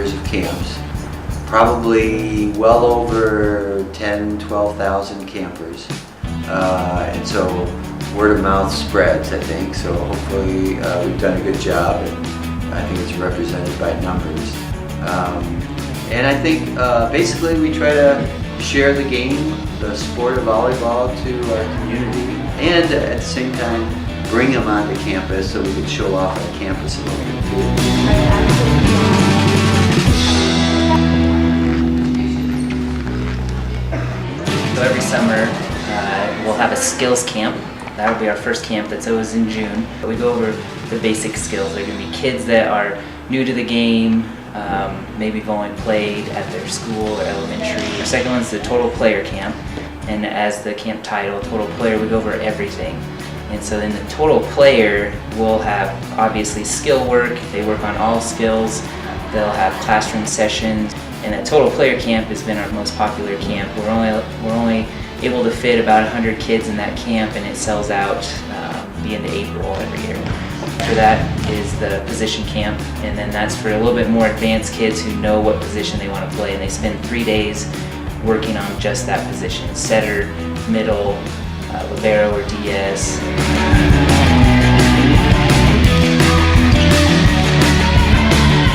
years of camps. Probably well over 10, 12,000 campers. And so word of mouth spreads, I think. So hopefully we've done a good job, and I think it's represented by numbers. And I think basically we try to share the game, the sport of volleyball, to our community, and at the same time bring them onto campus so we can show off on campus a little bit too. So every summer we'll have a skills camp. That'll be our first camp. That's always in June. We go over the basic skills. There are going to be kids that are new to the game, maybe have only played at their school or elementary. Our second one's the total player camp, and as the camp title, total player, we go over everything. And so then the total player will have obviously skill work. They work on all skills. They'll have classroom sessions. And that total player camp has been our most popular camp. We're only able to fit about 100 kids in that camp, and it sells out the end of April every year. After that is the position camp, and then that's for a little bit more advanced kids who know what position they want to play, and they spend 3 days working on just that position: setter, middle, libero or DS.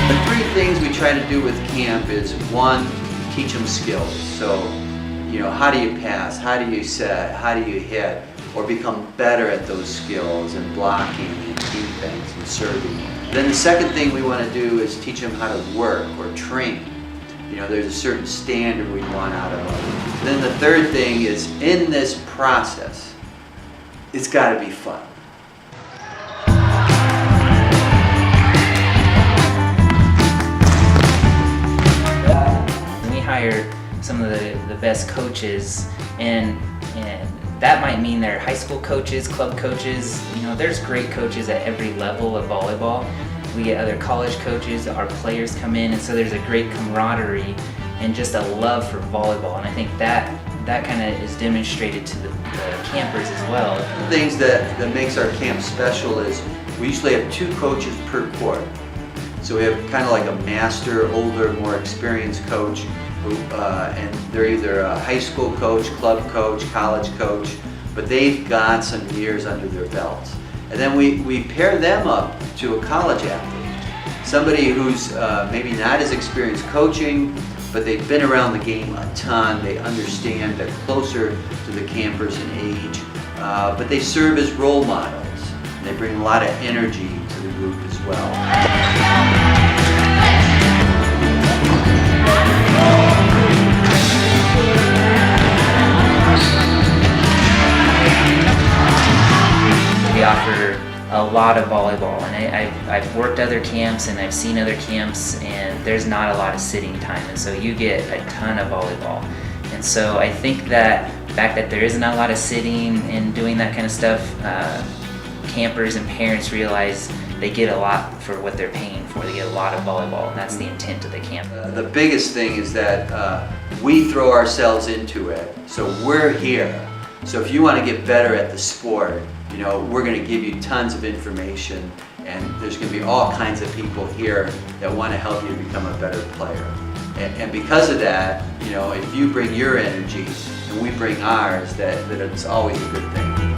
The 3 things we try to do with camp is, 1, teach them skills. So, how do you pass? How do you set? How do you hit? Or become better at those skills and blocking and defense and serving. Then the second thing we want to do is teach them how to work or train. There's a certain standard we want out of them. Then the third thing is, in this process, it's got to be fun. We hire some of the best coaches, and that might mean they're high school coaches, club coaches. There's great coaches at every level of volleyball. We get other college coaches, our players come in, and so there's a great camaraderie and just a love for volleyball. And I think that kind of is demonstrated to the campers as well. The things that makes our camp special is we usually have 2 coaches per court. So we have kind of like a master, older, more experienced coach, and they're either a high school coach, club coach, college coach, but they've got some years under their belts. And then we pair them up to a college athlete, somebody who's maybe not as experienced coaching, but they've been around the game a ton. They understand, they're closer to the campers in age, but they serve as role models. And they bring a lot of energy to the group as well. We offer a lot of volleyball, and I've worked other camps and I've seen other camps, and there's not a lot of sitting time, and so you get a ton of volleyball. And so I think that the fact that there isn't a lot of sitting and doing that kind of stuff, campers and parents realize they get a lot for what they're paying for. They get a lot of volleyball, and that's the intent of the camp. The biggest thing is that we throw ourselves into it, so we're here. So if you want to get better at the sport, we're going to give you tons of information, and there's going to be all kinds of people here that want to help you become a better player. And because of that, if you bring your energy and we bring ours, that it's always a good thing.